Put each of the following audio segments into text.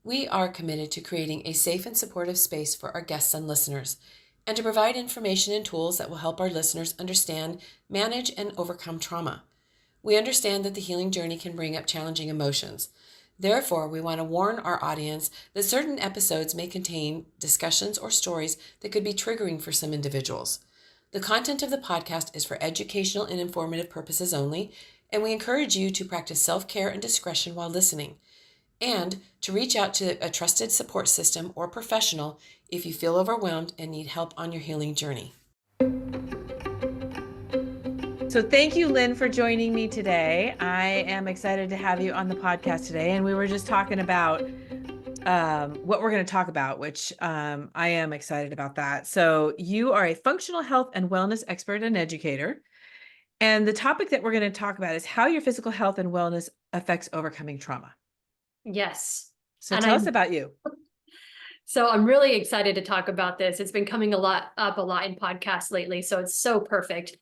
We are committed to creating a safe and supportive space for our guests and listeners, and to provide information and tools that will help our listeners understand, manage, and overcome trauma. We understand that the healing journey can bring up challenging emotions. Therefore, we want to warn our audience that certain episodes may contain discussions or stories that could be triggering for some individuals. The content of the podcast is for educational and informative purposes only, and we encourage you to practice self-care and discretion while listening, and to reach out to a trusted support system or professional if you feel overwhelmed and need help on your healing journey. So thank you, Linn, for joining me today. I am excited to have you on the podcast today. And we were just talking about what we're going to talk about, which I am excited about that. So you are a functional health and wellness expert and educator. And the topic that we're going to talk about is how your physical health and wellness affects overcoming trauma. Yes. So tell us about you. So I'm really excited to talk about this. It's been coming up a lot in podcasts lately, so it's so perfect.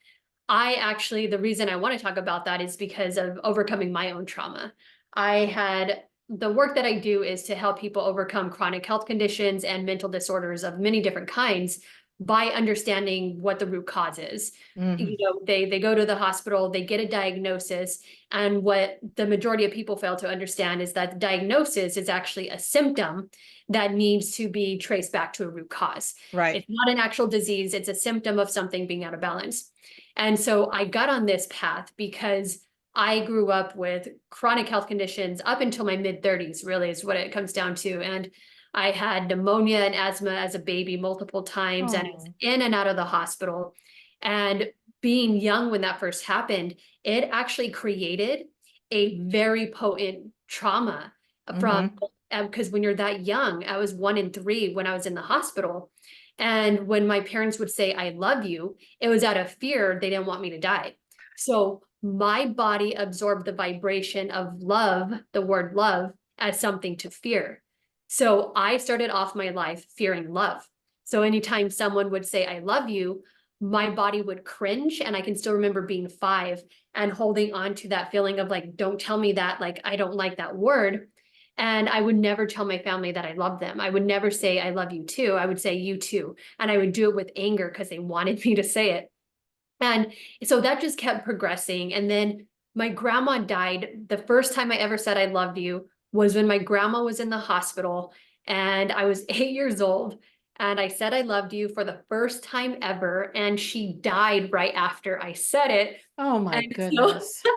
The reason I want to talk about that is because of overcoming my own trauma. The work that I do is to help people overcome chronic health conditions and mental disorders of many different kinds by understanding what the root cause is. Mm-hmm. They go to the hospital, they get a diagnosis, and what the majority of people fail to understand is that the diagnosis is actually a symptom that needs to be traced back to a root cause. Right. It's not an actual disease, it's a symptom of something being out of balance. And so I got on this path because I grew up with chronic health conditions up until my mid-30s, really is what it comes down to. And I had pneumonia and asthma as a baby multiple times, and I was in and out of the hospital. And being young when that first happened, it actually created a very potent trauma from, because when you're that young, I was 1 in 3 when I was in the hospital. And when my parents would say, I love you, it was out of fear. They didn't want me to die. So my body absorbed the vibration of love, the word love, as something to fear. So I started off my life fearing love. So anytime someone would say, I love you, my body would cringe. And I can still remember being 5 and holding on to that feeling of like, don't tell me that, like, I don't like that word. And I would never tell my family that I love them. I would never say, I love you too. I would say, you too. And I would do it with anger because they wanted me to say it. And so that just kept progressing. And then my grandma died. The first time I ever said I loved you was when my grandma was in the hospital and I was 8 years old. And I said I loved you for the first time ever. And she died right after I said it. Oh my And goodness. so,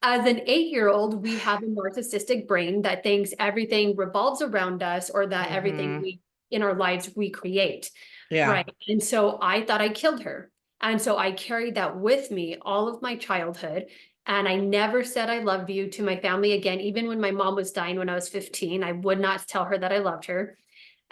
as an 8-year-old, we have a narcissistic brain that thinks everything revolves around us, or that everything in our lives we create. Yeah. Right. And so I thought I killed her. And so I carried that with me all of my childhood. And I never said I loved you to my family again. Even when my mom was dying when I was 15, I would not tell her that I loved her.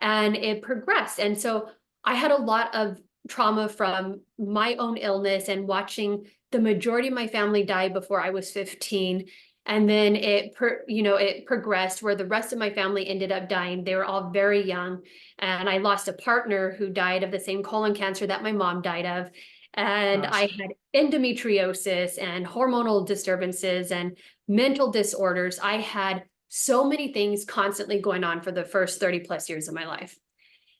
And it progressed. And so I had a lot of trauma from my own illness and watching the majority of my family die before I was 15. And then it progressed where the rest of my family ended up dying. They were all very young. And I lost a partner who died of the same colon cancer that my mom died of. And I had endometriosis and hormonal disturbances and mental disorders. I had so many things constantly going on for the first 30 plus years of my life.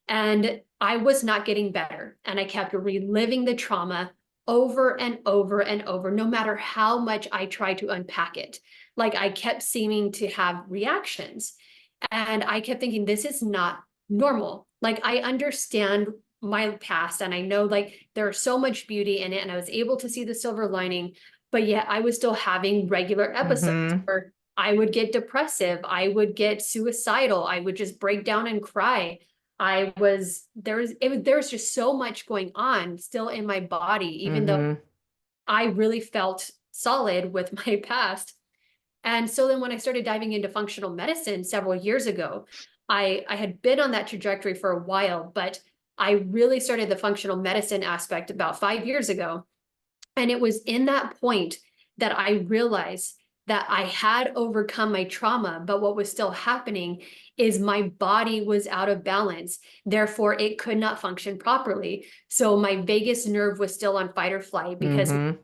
And I was not getting better. And I kept reliving the trauma over and over and over, no matter how much I tried to unpack it. Like I kept seeming to have reactions. And I kept thinking, this is not normal. Like I understand my past and I know like there's so much beauty in it and I was able to see the silver lining, but yet I was still having regular episodes where I would get depressive, I would get suicidal, I would just break down and cry. There was just so much going on still in my body, even though I really felt solid with my past. And so then when I started diving into functional medicine several years ago, I had been on that trajectory for a while, but I really started the functional medicine aspect about 5 years ago. And it was in that point that I realized that I had overcome my trauma, but what was still happening is my body was out of balance. Therefore, it could not function properly. So my vagus nerve was still on fight or flight because it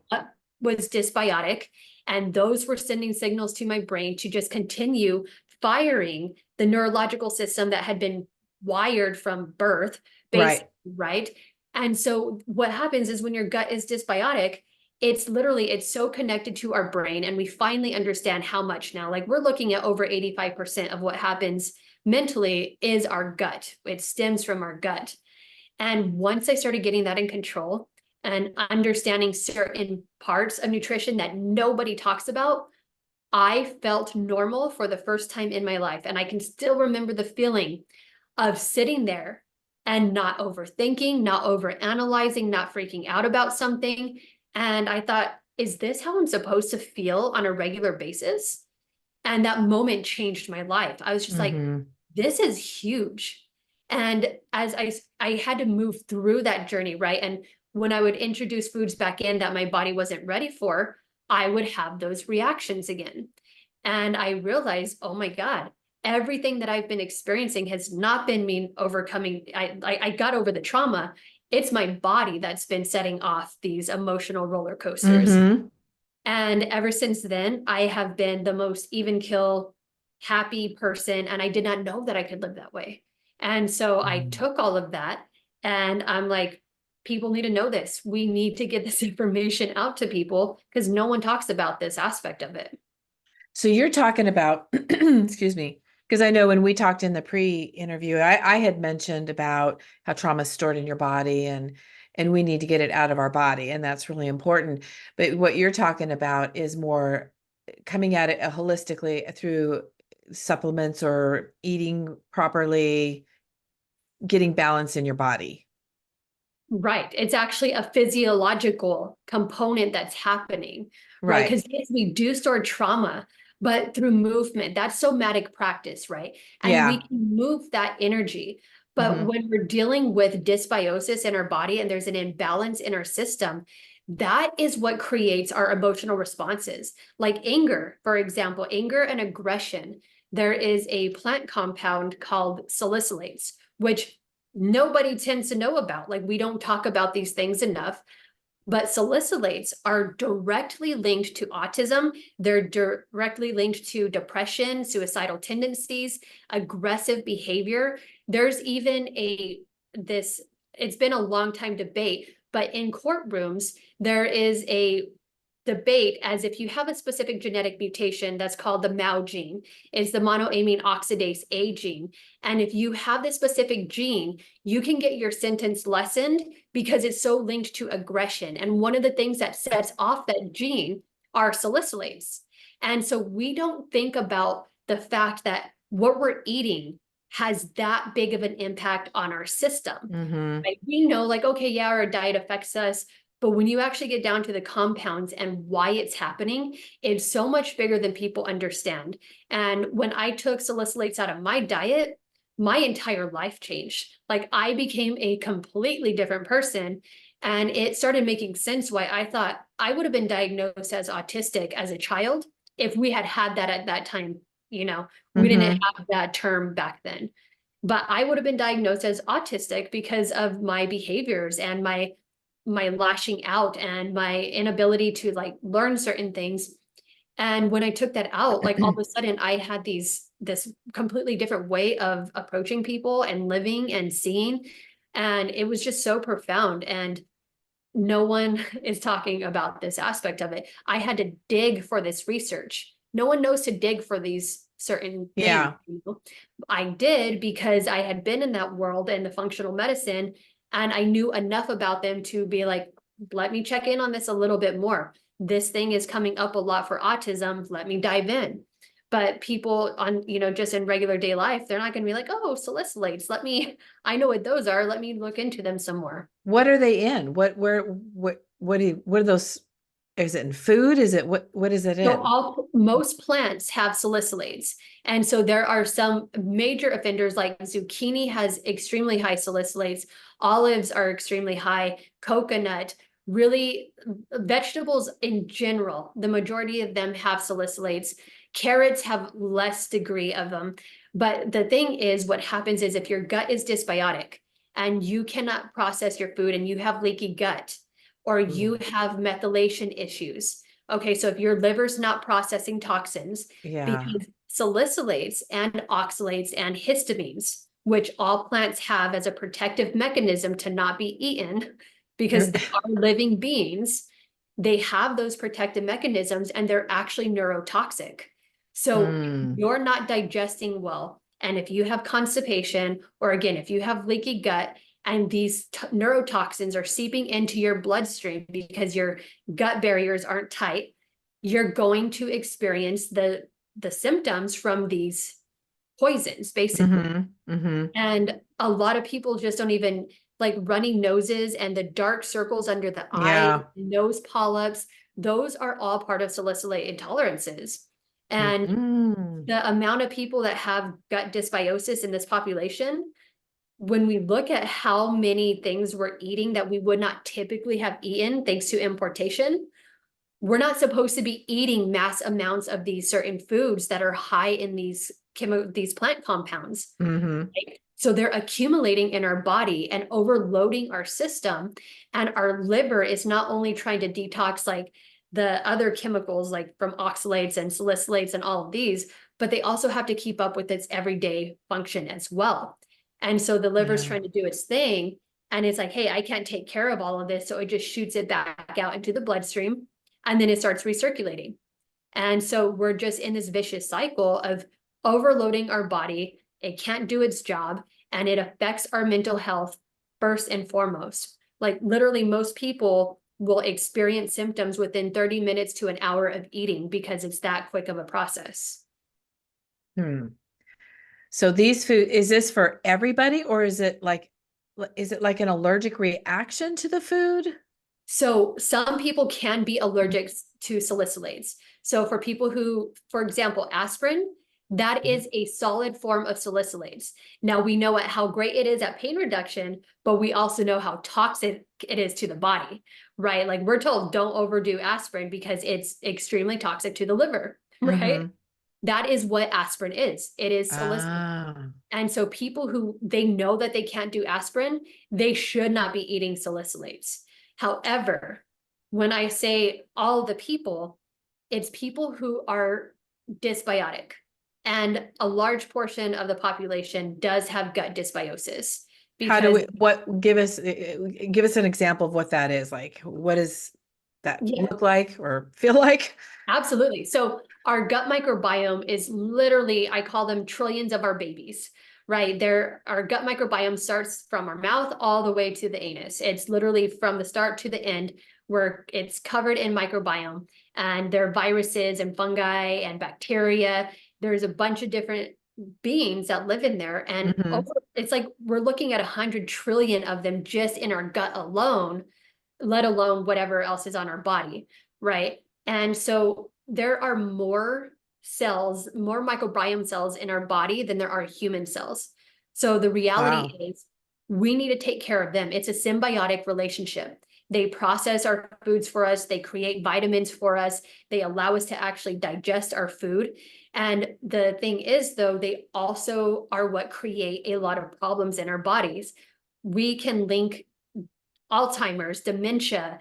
was dysbiotic. And those were sending signals to my brain to just continue firing the neurological system that had been wired from birth, Right. right? And so what happens is when your gut is dysbiotic, it's so connected to our brain, and we finally understand how much now. Like, we're looking at over 85% of what happens mentally is our gut. It stems from our gut. And once I started getting that in control and understanding certain parts of nutrition that nobody talks about, I felt normal for the first time in my life. And I can still remember the feeling of sitting there and not overthinking, not overanalyzing, not freaking out about something. And I thought, is this how I'm supposed to feel on a regular basis? And that moment changed my life. I was just like, Mm-hmm. this is huge. And as I had to move through that journey, right? And when I would introduce foods back in that my body wasn't ready for, I would have those reactions again. And I realized, oh my God, everything that I've been experiencing has not been me overcoming. I got over the trauma. It's my body that's been setting off these emotional roller coasters. Mm-hmm. And ever since then, I have been the most even kill, happy person. And I did not know that I could live that way. And so I took all of that, and I'm like, people need to know this. We need to get this information out to people because no one talks about this aspect of it. So you're talking about, excuse me, because I know when we talked in the pre-interview, I had mentioned about how trauma is stored in your body, and we need to get it out of our body, and that's really important. But what you're talking about is more coming at it holistically through supplements or eating properly, getting balance in your body. Right. It's actually a physiological component that's happening, right? Right. Because yes, we do store trauma, but through movement, that's somatic practice, right? And we Yeah. can move that energy. But Mm-hmm. when we're dealing with dysbiosis in our body and there's an imbalance in our system, that is what creates our emotional responses. Like anger, for example, anger and aggression. There is a plant compound called salicylates, which nobody tends to know about. Like, we don't talk about these things enough. But salicylates are directly linked to autism. They're directly linked to depression, suicidal tendencies, aggressive behavior. There's even this, it's been a long time debate, but in courtrooms, there is a debate as if you have a specific genetic mutation that's called the MAO gene, is the monoamine oxidase A gene. And if you have this specific gene, you can get your sentence lessened because it's so linked to aggression. And one of the things that sets off that gene are salicylates. And so we don't think about the fact that what we're eating has that big of an impact on our system. Mm-hmm. Right? We know, like, okay, yeah, our diet affects us, but when you actually get down to the compounds and why it's happening, it's so much bigger than people understand. And when I took salicylates out of my diet, my entire life changed. Like, I became a completely different person. And it started making sense why I thought I would have been diagnosed as autistic as a child if we had had that at that time. We didn't Mm-hmm. have that term back then. But I would have been diagnosed as autistic because of my behaviors and my lashing out and my inability to like learn certain things. And when I took that out, like all of a sudden I had this completely different way of approaching people and living and seeing. And it was just so profound. And no one is talking about this aspect of it. I had to dig for this research. No one knows to dig for these certain things. Yeah. I did because I had been in that world in the functional medicine, and I knew enough about them to be like, let me check in on this a little bit more. This thing is coming up a lot for autism. Let me dive in. But people on, just in regular day life, they're not going to be like, oh, salicylates. I know what those are. Let me look into them some more. What are they in? What are those? Is it in food? Is it what is it So in? most plants have salicylates. And so there are some major offenders, like zucchini has extremely high salicylates, olives are extremely high, coconut, really vegetables in general, the majority of them have salicylates. Carrots have less degree of them. But the thing is, what happens is if your gut is dysbiotic and you cannot process your food and you have leaky gut, or you Ooh. have methylation issues. Okay, so if your liver's not processing toxins, Yeah. because salicylates and oxalates and histamines, which all plants have as a protective mechanism to not be eaten because they are living beings. They have those protective mechanisms and they're actually neurotoxic. So you're not digesting well. And if you have constipation, or again, if you have leaky gut, and these neurotoxins are seeping into your bloodstream because your gut barriers aren't tight, you're going to experience the symptoms from these poisons, basically. And a lot of people just don't even, like running noses and the dark circles under the eye, nose polyps, those are all part of salicylate intolerances. And the amount of people that have gut dysbiosis in this population, when we look at how many things we're eating that we would not typically have eaten thanks to importation, we're not supposed to be eating mass amounts of these certain foods that are high in these plant compounds. Right? So they're accumulating in our body and overloading our system. And our liver is not only trying to detox like the other chemicals, like from oxalates and salicylates and all of these, but they also have to keep up with its everyday function as well. And so the liver's trying to do its thing. And it's like, hey, I can't take care of all of this. So it just shoots it back out into the bloodstream. And then it starts recirculating. And so we're just in this vicious cycle of overloading our body. It can't do its job. And it affects our mental health first and foremost. Like literally most people will experience symptoms within 30 minutes to an hour of eating because it's that quick of a process. So these food, is this for everybody, or is it like an allergic reaction to the food? So some people can be allergic to salicylates. So for people who, for example, aspirin, that is a solid form of salicylates. Now we know how great it is at pain reduction, but we also know how toxic it is to the body, right? Like we're told don't overdo aspirin because it's extremely toxic to the liver, right? That is what aspirin is. It is salicylate. And so people who they know that they can't do aspirin, they should not be eating salicylates. However, when I say all the people, it's people who are dysbiotic. And a large portion of the population does have gut dysbiosis. How do we, give us an example of what that is like? What does that look like or feel like? Absolutely. So our gut microbiome is literally, I call them trillions of our babies, right? Our gut microbiome starts from our mouth all the way to the anus. It's literally from the start to the end where it's covered in microbiome, and there are viruses and fungi and bacteria. There's a bunch of different beings that live in there. And it's like we're looking at 100 trillion of them just in our gut alone, let alone whatever else is on our body, right? And so there are more cells, more microbiome cells in our body than there are human cells. So the reality is we need to take care of them. It's a symbiotic relationship. They process our foods for us. They create vitamins for us. They allow us to actually digest our food. And the thing is, though, they also are what create a lot of problems in our bodies. We can link Alzheimer's, dementia,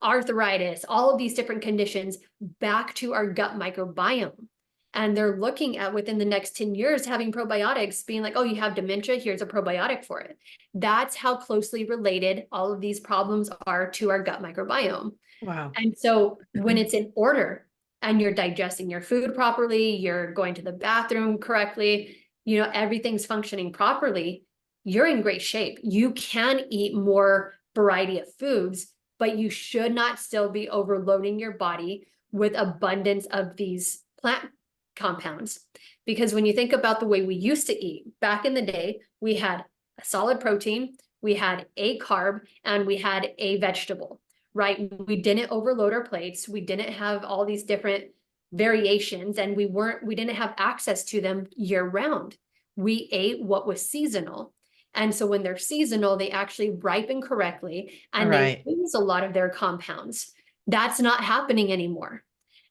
arthritis, all of these different conditions back to our gut microbiome. And they're looking at within the next 10 years having probiotics, being like, oh, you have dementia, here's a probiotic for it. That's how closely related all of these problems are to our gut microbiome. Wow. And so when it's in order and you're digesting your food properly, you're going to the bathroom correctly, everything's functioning properly, you're in great shape. You can eat more variety of foods, but you should not still be overloading your body with abundance of these plant compounds. Because when you think about the way we used to eat, back in the day, we had a solid protein, we had a carb, and we had a vegetable, right? We didn't overload our plates. We didn't have all these different variations, and we didn't have access to them year round. We ate what was seasonal. And so when they're seasonal, they actually ripen correctly and they lose a lot of their compounds. That's not happening anymore.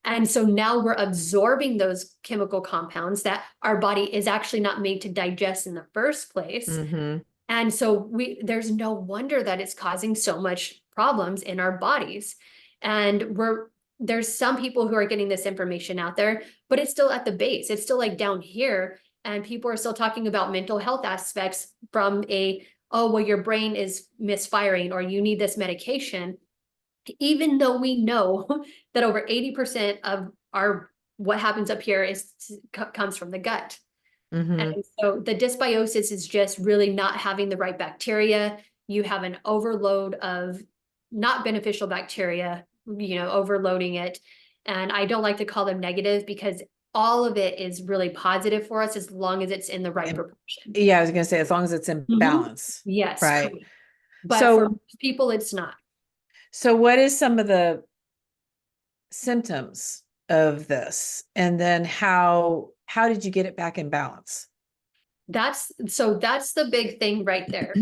And so now we're absorbing those chemical compounds that our body is actually not made to digest in the first place. And so there's no wonder that it's causing so much problems in our bodies. And we're there's some people who are getting this information out there, but it's still at the base. It's still like down here. And people are still talking about mental health aspects from oh, well, your brain is misfiring or you need this medication. Even though we know that over 80% of what happens up here comes from the gut. And so the dysbiosis is just really not having the right bacteria. You have an overload of not beneficial bacteria, overloading it. And I don't like to call them negative because all of it is really positive for us as long as it's in the right proportion. Yeah, I was gonna say, as long as it's in balance. Yes, right. correct. But for most people, it's not. So what is some of the symptoms of this? And then how did you get it back in balance? That's the big thing right there.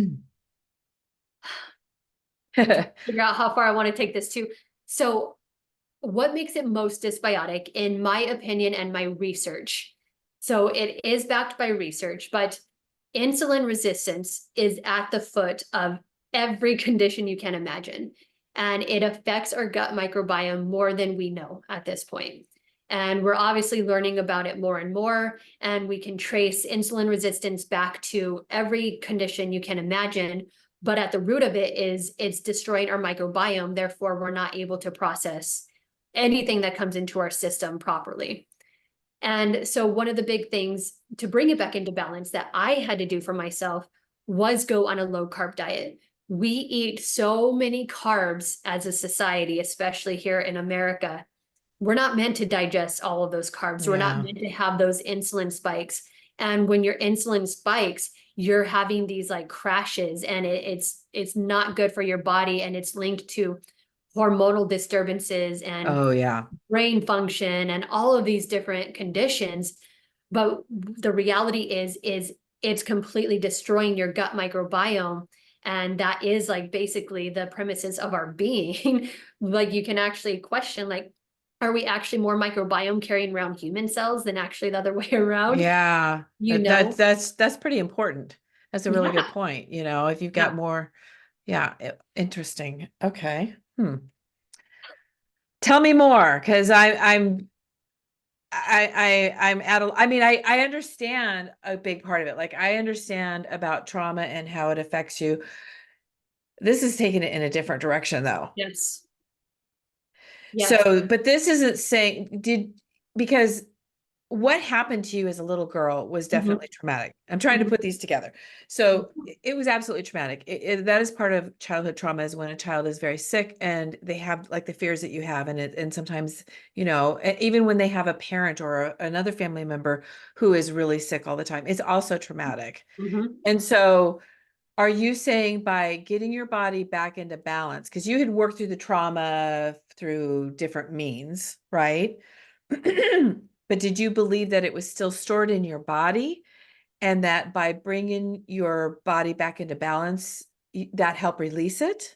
Figure out how far I want to take this to. So what makes it most dysbiotic, in my opinion and my research? So it is backed by research, but insulin resistance is at the foot of every condition you can imagine. And it affects our gut microbiome more than we know at this point. And we're obviously learning about it more and more. And we can trace insulin resistance back to every condition you can imagine. But at the root of it is it's destroying our microbiome. Therefore, we're not able to process anything that comes into our system properly. And so one of the big things to bring it back into balance that I had to do for myself was go on a low carb diet. We eat so many carbs as a society, especially here in America. We're not meant to digest all of those carbs. We're not meant to have those insulin spikes. And when your insulin spikes, you're having these like crashes, and it's not good for your body, and it's linked to hormonal disturbances and brain function and all of these different conditions. But the reality is it's completely destroying your gut microbiome. And that is like basically the premises of our being. Like you can actually question, like, are we actually more microbiome carrying around human cells than actually the other way around? Yeah, that's pretty important. That's a really good point. If you've got more, interesting. Okay. Tell me more, because I'm I understand a big part of it. Like I understand about trauma and how it affects you. This is taking it in a different direction though. Yes. So, but this isn't saying because what happened to you as a little girl was definitely traumatic. I'm trying to put these together. So it was absolutely traumatic. That is part of childhood trauma, is when a child is very sick and they have like the fears that you have. And sometimes, even when they have a parent or another family member who is really sick all the time, it's also traumatic. And so are you saying by getting your body back into balance, because you had worked through the trauma through different means, right? But did you believe that it was still stored in your body, and that by bringing your body back into balance, that helped release it?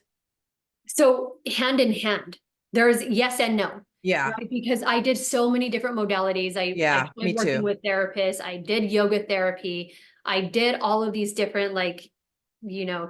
So hand in hand, there's yes and no. Yeah. Right? Because I did so many different modalities. I tried working with therapists. I did yoga therapy. I did all of these different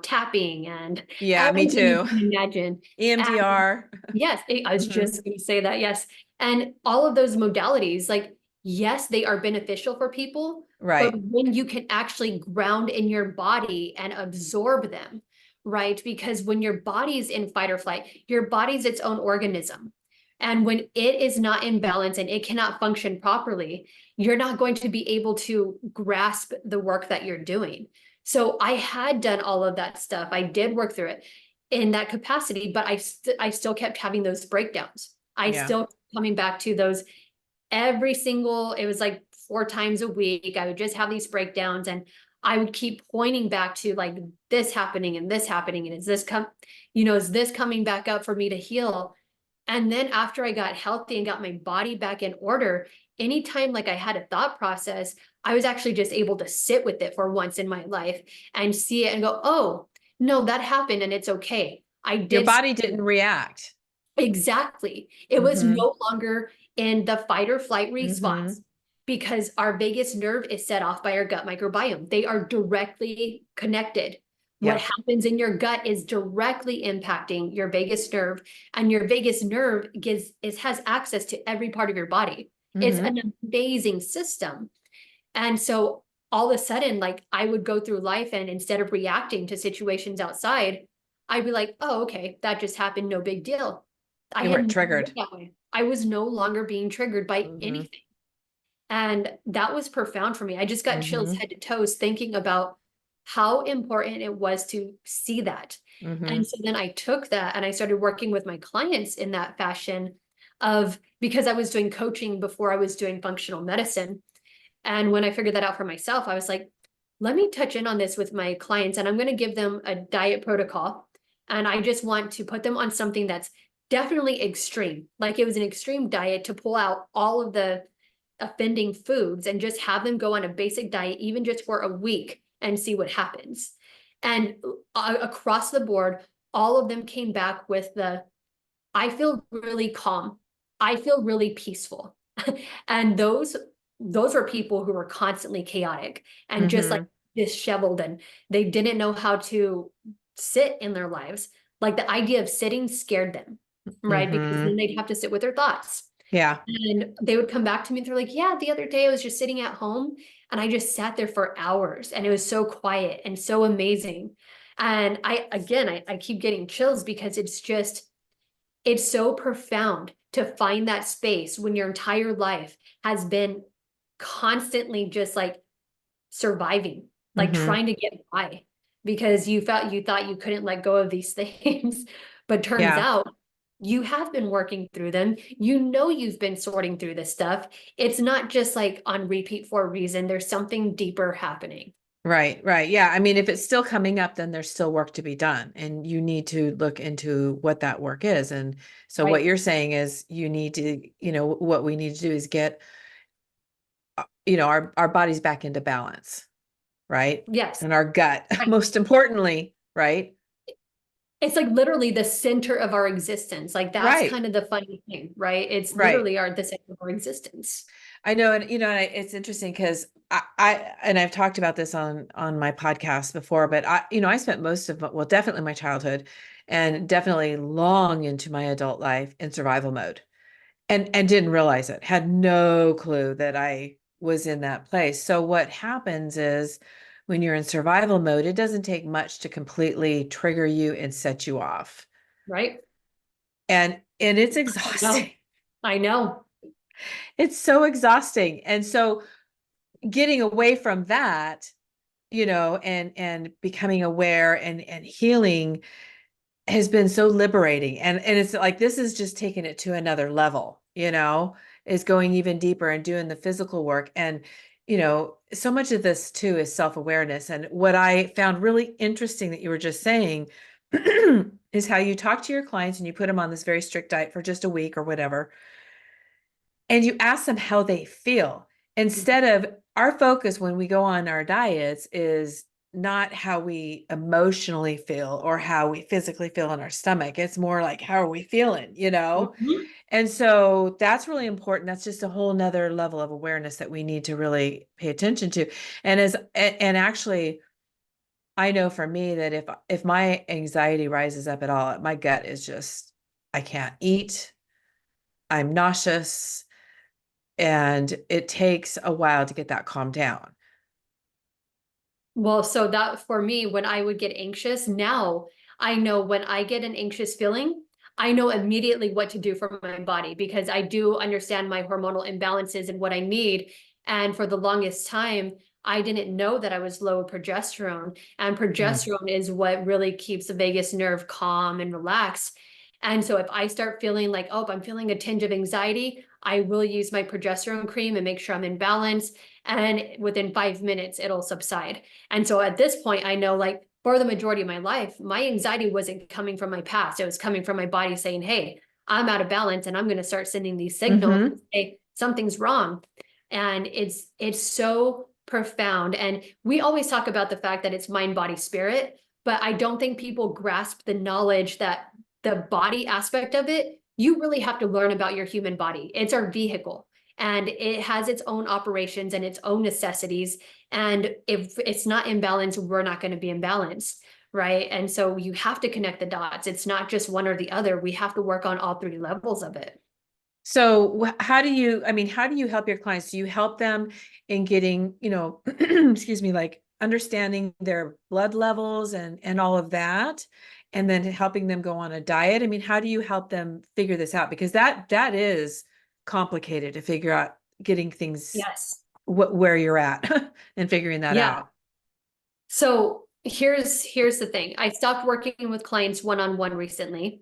tapping and me too. You can imagine. EMDR. Yes, I was just going to say that. Yes. And all of those modalities, like, yes, they are beneficial for people, right? But when you can actually ground in your body and absorb them, right? Because when your body's in fight or flight, your body's its own organism. And when it is not in balance and it cannot function properly, you're not going to be able to grasp the work that you're doing. So I had done all of that stuff. I did work through it in that capacity, but I still kept having those breakdowns. I still coming back to those it was like 4 times a week. I would just have these breakdowns, and I would keep pointing back to like this happening and this happening. And is this coming back up for me to heal? And then after I got healthy and got my body back in order, anytime like I had a thought process, I was actually just able to sit with it for once in my life and see it and go, oh, no, that happened and it's okay. Your body didn't react. Exactly. It was no longer in the fight or flight response because our vagus nerve is set off by our gut microbiome. They are directly connected. What happens in your gut is directly impacting your vagus nerve, and your vagus nerve has access to every part of your body. It's an amazing system. And so all of a sudden, like, I would go through life, and instead of reacting to situations outside, I'd be like, oh, okay, that just happened. No big deal. You weren't triggered. That way. I was no longer being triggered by anything. And that was profound for me. I just got chills head to toes thinking about how important it was to see that. And so then I took that and I started working with my clients in that fashion because I was doing coaching before I was doing functional medicine. And when I figured that out for myself, I was like, let me touch in on this with my clients, and I'm going to give them a diet protocol. And I just want to put them on something that's definitely extreme. Like, it was an extreme diet to pull out all of the offending foods and just have them go on a basic diet, even just for a week, and see what happens. And across the board, all of them came back with I feel really calm. I feel really peaceful. And those were people who were constantly chaotic and just like disheveled, and they didn't know how to sit in their lives. Like, the idea of sitting scared them, right? Because then they'd have to sit with their thoughts. Yeah. And they would come back to me and they're like, yeah, the other day I was just sitting at home and I just sat there for hours, and it was so quiet and so amazing. And I keep getting chills because it's so profound to find that space when your entire life has been constantly just like surviving, like trying to get by, because you thought you couldn't let go of these things. But turns out you have been working through them. You've been sorting through this stuff. It's not just like on repeat for a reason. There's something deeper happening. Right. Yeah. I mean, if it's still coming up, then there's still work to be done, and you need to look into what that work is. And so what you're saying is you need to, what we need to do is get, our bodies back into balance, right? Yes. And our gut, most importantly, right? It's like literally the center of our existence. Like, that's kind of the funny thing, right? It's literally the center of our existence. I know. And, it's interesting because I've talked about this on my podcast before, but I spent most of, definitely my childhood and definitely long into my adult life in survival mode, and didn't realize it, had no clue that I was in that place. So what happens is when you're in survival mode, it doesn't take much to completely trigger you and set you off. Right. And it's exhausting. I know. It's so exhausting. And so getting away from that, and becoming aware and healing has been so liberating. And it's like, this is just taking it to another level, is going even deeper and doing the physical work. And, so much of this too is self-awareness. And what I found really interesting that you were just saying is how you talk to your clients and you put them on this very strict diet for just a week or whatever. And you ask them how they feel, instead of, our focus when we go on our diets is not how we emotionally feel or how we physically feel in our stomach. It's more like, how are we feeling, And so that's really important. That's just a whole nother level of awareness that we need to really pay attention to. And actually, I know for me that if my anxiety rises up at all, my gut is just, I can't eat. I'm nauseous. And it takes a while to get that calmed down. Well, so that for me, when I would get anxious, now I know when I get an anxious feeling, I know immediately what to do for my body, because I do understand my hormonal imbalances and what I need. And for the longest time, I didn't know that I was low progesterone, and progesterone is what really keeps the vagus nerve calm and relaxed. And so if I start feeling like, oh, I'm feeling a tinge of anxiety, I will use my progesterone cream and make sure I'm in balance. And within 5 minutes, it'll subside. And so at this point, I know, like, for the majority of my life, my anxiety wasn't coming from my past. It was coming from my body saying, hey, I'm out of balance, and I'm going to start sending these signals and say something's wrong. And it's so profound. And we always talk about the fact that it's mind, body, spirit, but I don't think people grasp the knowledge that the body aspect of it, you really have to learn about your human body. It's our vehicle, and it has its own operations and its own necessities. And if it's not in balance, we're not going to be in balance, right? And so you have to connect the dots. It's not just one or the other. We have to work on all three levels of it. So how do you, I mean, how do you help your clients? Do you help them in getting, you know, excuse me, like understanding their blood levels and all of that, and then helping them go on a diet? I mean, how do you help them figure this out? Because that is complicated to figure out, getting things Yes. where you're at and figuring that Yeah. out. So here's the thing. I stopped working with clients one-on-one recently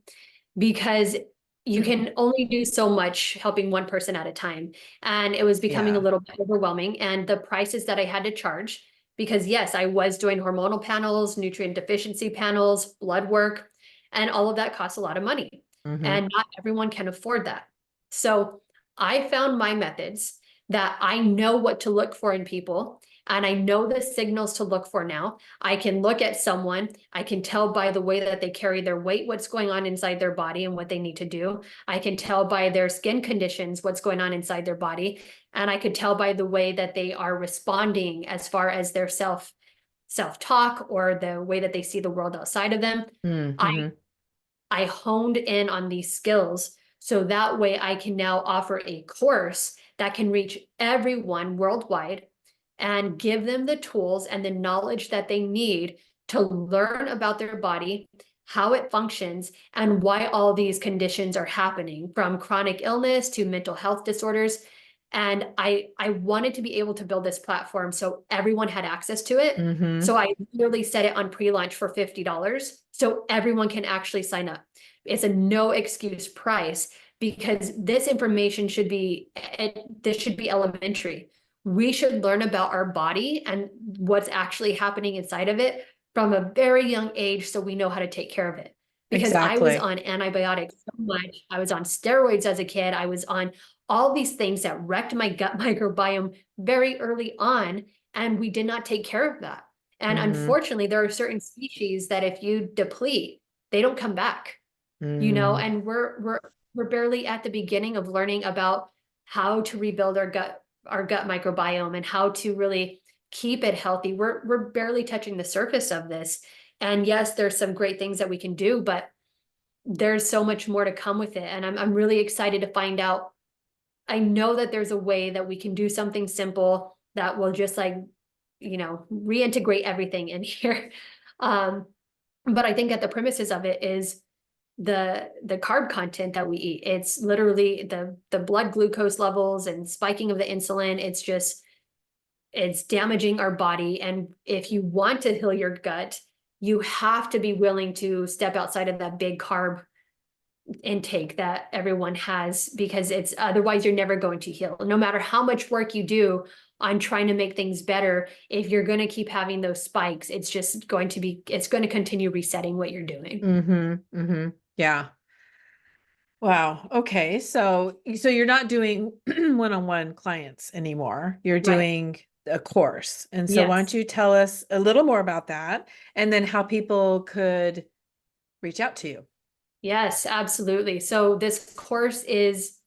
because you can only do so much helping one person at a time. And it was becoming a Yeah. little bit overwhelming. And the prices that I had to charge, because yes, I was doing hormonal panels, nutrient deficiency panels, blood work, and all of that costs a lot of money. Mm-hmm. And not everyone can afford that. So I found my methods that I know what to look for in people. And I know the signals to look for now. I can look at someone, I can tell by the way that they carry their weight, what's going on inside their body and what they need to do. I can tell by their skin conditions, what's going on inside their body. And I could tell by the way that they are responding as far as their self-talk or the way that they see the world outside of them. Mm-hmm. I honed in on these skills so that way I can now offer a course that can reach everyone worldwide and give them the tools and the knowledge that they need to learn about their body, how it functions, and why all these conditions are happening, from chronic illness to mental health disorders. And I wanted to be able to build this platform so everyone had access to it. Mm-hmm. So I literally set it on pre-launch for $50 so everyone can actually sign up. It's a no excuse price because this information should be, this should be elementary. We should learn about our body and what's actually happening inside of it from a very young age so we know how to take care of it. Because I was Exactly. on antibiotics so much. I was on steroids as a kid. I was on all these things that wrecked my gut microbiome very early on, and we did not take care of that. And Mm-hmm. unfortunately, there are certain species that if you deplete, they don't come back. You know, Mm. and we're barely at the beginning of learning about how to rebuild our gut microbiome and how to really keep it healthy. We're barely touching the surface of this. And yes, there's some great things that we can do, but there's so much more to come with it. And I'm really excited to find out. I know that there's a way that we can do something simple that will just like, you know, reintegrate everything in here. But I think at the premises of it is the carb content that we eat. It's literally the blood glucose levels and spiking of the insulin. It's damaging our body. And if you want to heal your gut, you have to be willing to step outside of that big carb intake that everyone has, because it's otherwise you're never going to heal. No matter how much work you do on trying to make things better, if you're going to keep having those spikes, it's going to continue resetting what you're doing. Mm-hmm. Mm-hmm. Yeah. Wow. Okay. So you're not doing one-on-one clients anymore. You're Right. doing a course. And so why don't Yes. you tell us a little more about that, and then how people could reach out to you? Yes, absolutely. So this course is,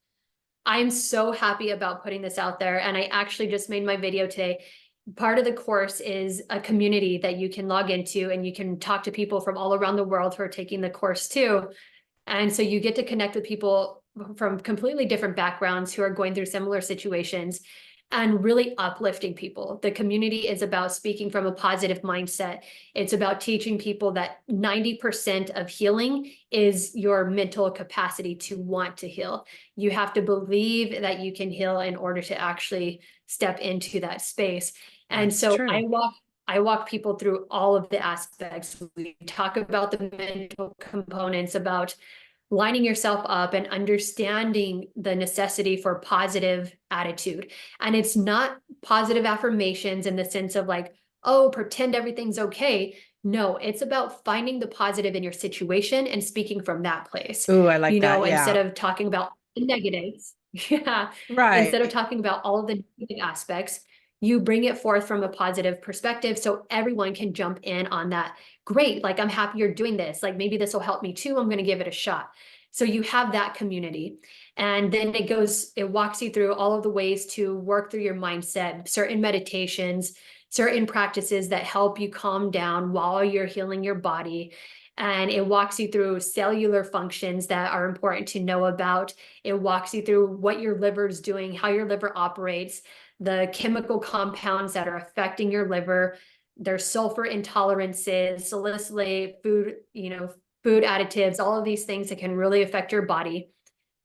I'm so happy about putting this out there. And I actually just made my video today. Part of the course is a community that you can log into and you can talk to people from all around the world who are taking the course too. And so you get to connect with people from completely different backgrounds who are going through similar situations and really uplifting people. The community is about speaking from a positive mindset. It's about teaching people that 90% of healing is your mental capacity to want to heal. You have to believe that you can heal in order to actually step into that space. And That's so true. I walk people through all of the aspects. We talk about the mental components, about lining yourself up and understanding the necessity for positive attitude. And it's not positive affirmations in the sense of like, oh, pretend everything's okay. No, it's about finding the positive in your situation and speaking from that place, Oh, I like you that. know, instead Yeah. of talking about the negatives. Yeah. Instead of Right. talking about all of the negative aspects, you bring it forth from a positive perspective so everyone can jump in on that. Great, like I'm happy you're doing this. Like maybe this will help me too. I'm going to give it a shot. So you have that community. And then it walks you through all of the ways to work through your mindset, certain meditations, certain practices that help you calm down while you're healing your body. And it walks you through cellular functions that are important to know about. It walks you through what your liver is doing, how your liver operates, the chemical compounds that are affecting your liver, their sulfur intolerances, salicylate, food, food additives, all of these things that can really affect your body.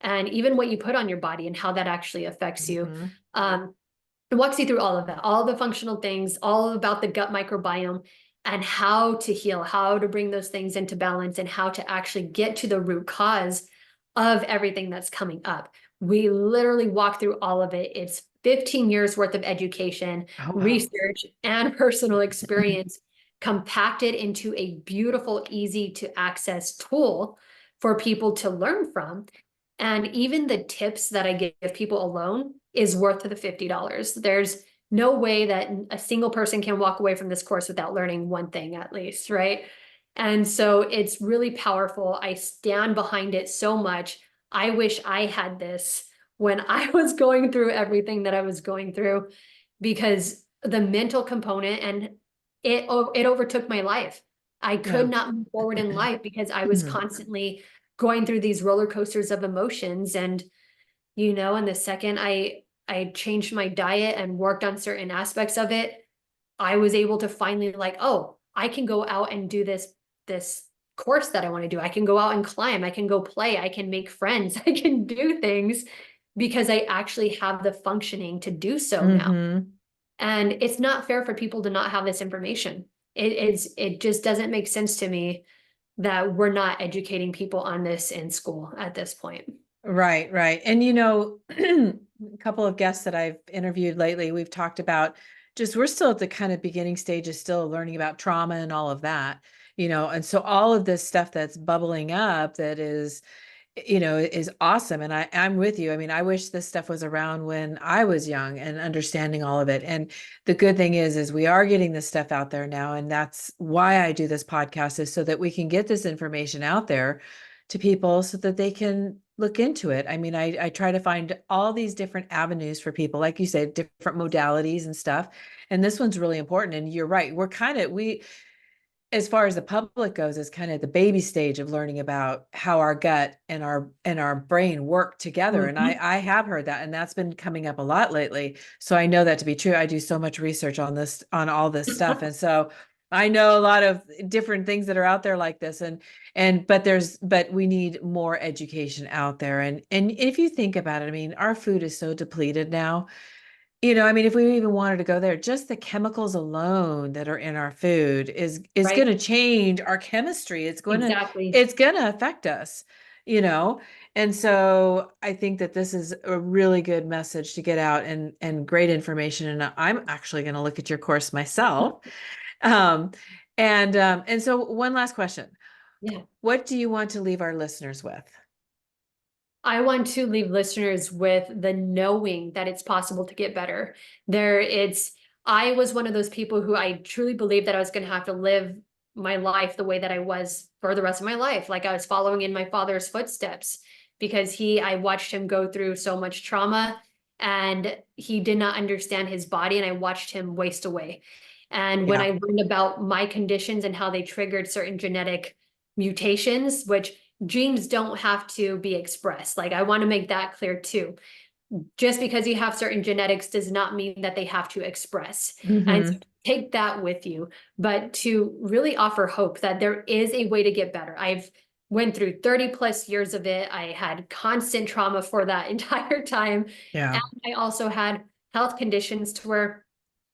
And even what you put on your body and how that actually affects you. It walks you through all of that, all the functional things, all about the gut microbiome and how to heal, how to bring those things into balance, and how to actually get to the root cause of everything that's coming up. We literally walk through all of it. It's 15 years worth of education, research, and personal experience compacted into a beautiful, easy to access tool for people to learn from. And even the tips that I give people alone is worth the $50. There's no way that a single person can walk away from this course without learning one thing at least, right? And so it's really powerful. I stand behind it so much. I wish I had this when I was going through everything that I was going through, because the mental component and it overtook my life. I could not move forward in life because I was constantly going through these roller coasters of emotions. And, and the second I changed my diet and worked on certain aspects of it, I was able to finally oh, I can go out and do this course that I want to do. I can go out and climb. I can go play. I can make friends. I can do things because I actually have the functioning to do so now. And it's not fair for people to not have this information. It just doesn't make sense to me that we're not educating people on this in school at this point. Right, right. And a couple of guests that I've interviewed lately, we've talked about we're still at the kind of beginning stages, still learning about trauma and all of that, and so all of this stuff that's bubbling up that is awesome. And I'm with you. I mean, I wish this stuff was around when I was young and understanding all of it. And the good thing is we are getting this stuff out there now. And that's why I do this podcast, is so that we can get this information out there to people so that they can look into it. I mean, I try to find all these different avenues for people, like you said, different modalities and stuff. And this one's really important. And you're right. As far as the public goes, is kind of the baby stage of learning about how our gut and our brain work together. And I have heard that, and that's been coming up a lot lately. So I know that to be true. I do so much research on all this stuff. And so I know a lot of different things that are out there like this, but we need more education out there. And if you think about it, I mean, our food is so depleted now. I mean, if we even wanted to go there, just the chemicals alone that are in our food is going to change our chemistry. It's going to affect us, And so I think that this is a really good message to get out, and great information. And I'm actually going to look at your course myself. And so one last question. Yeah. What do you want to leave our listeners with? I want to leave listeners with the knowing that it's possible to get better. I was one of those people who I truly believed that I was going to have to live my life the way that I was for the rest of my life. Like I was following in my father's footsteps, because I watched him go through so much trauma, and he did not understand his body, and I watched him waste away. And when I learned about my conditions and how they triggered certain genetic mutations, which genes don't have to be expressed. Like, I want to make that clear too. Just because you have certain genetics does not mean that they have to express. And so take that with you, but to really offer hope that there is a way to get better. I've went through 30 plus years of it. I had constant trauma for that entire time. Yeah. And I also had health conditions to where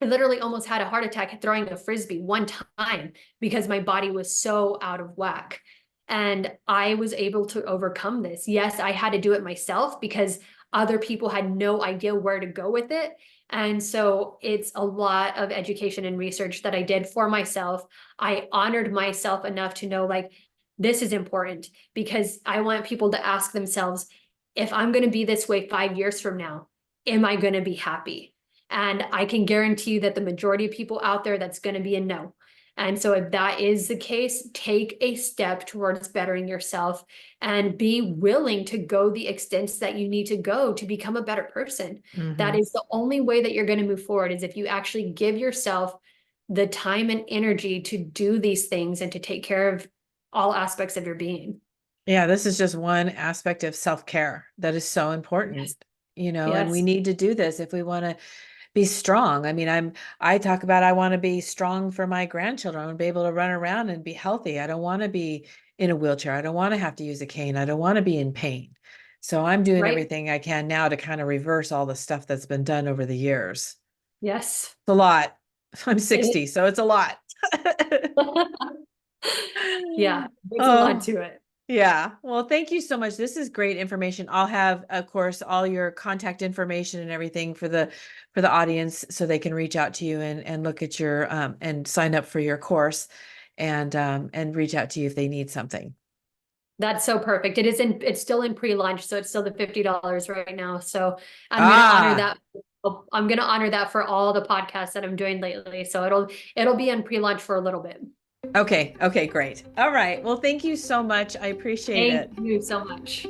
I literally almost had a heart attack throwing a Frisbee one time because my body was so out of whack. And I was able to overcome this. Yes, I had to do it myself because other people had no idea where to go with it. And so it's a lot of education and research that I did for myself. I honored myself enough to know, like, this is important, because I want people to ask themselves, if I'm going to be this way 5 years from now, am I going to be happy? And I can guarantee you that the majority of people out there, that's going to be a no. And so if that is the case, take a step towards bettering yourself and be willing to go the extents that you need to go to become a better person. That is the only way that you're going to move forward, is if you actually give yourself the time and energy to do these things and to take care of all aspects of your being. Yeah, this is just one aspect of self-care that is so important, and we need to do this if we want to be strong. I mean, I talk about, I want to be strong for my grandchildren. I want to be able to run around and be healthy. I don't want to be in a wheelchair. I don't want to have to use a cane. I don't want to be in pain. So I'm doing everything I can now to kind of reverse all the stuff that's been done over the years. Yes. It's a lot. I'm 60, so it's a lot. Yeah, there's a lot to it. Yeah. Well, thank you so much. This is great information. I'll have, of course, all your contact information and everything for the audience, so they can reach out to you and look at your and sign up for your course, and reach out to you if they need something. That's so perfect. It's still in pre-launch, so it's still the $50 right now. So I'm gonna honor that. I'm gonna honor that for all the podcasts that I'm doing lately. So it'll be in pre-launch for a little bit. Okay. Okay, great. All right. Well, thank you so much. I appreciate it. Thank you so much.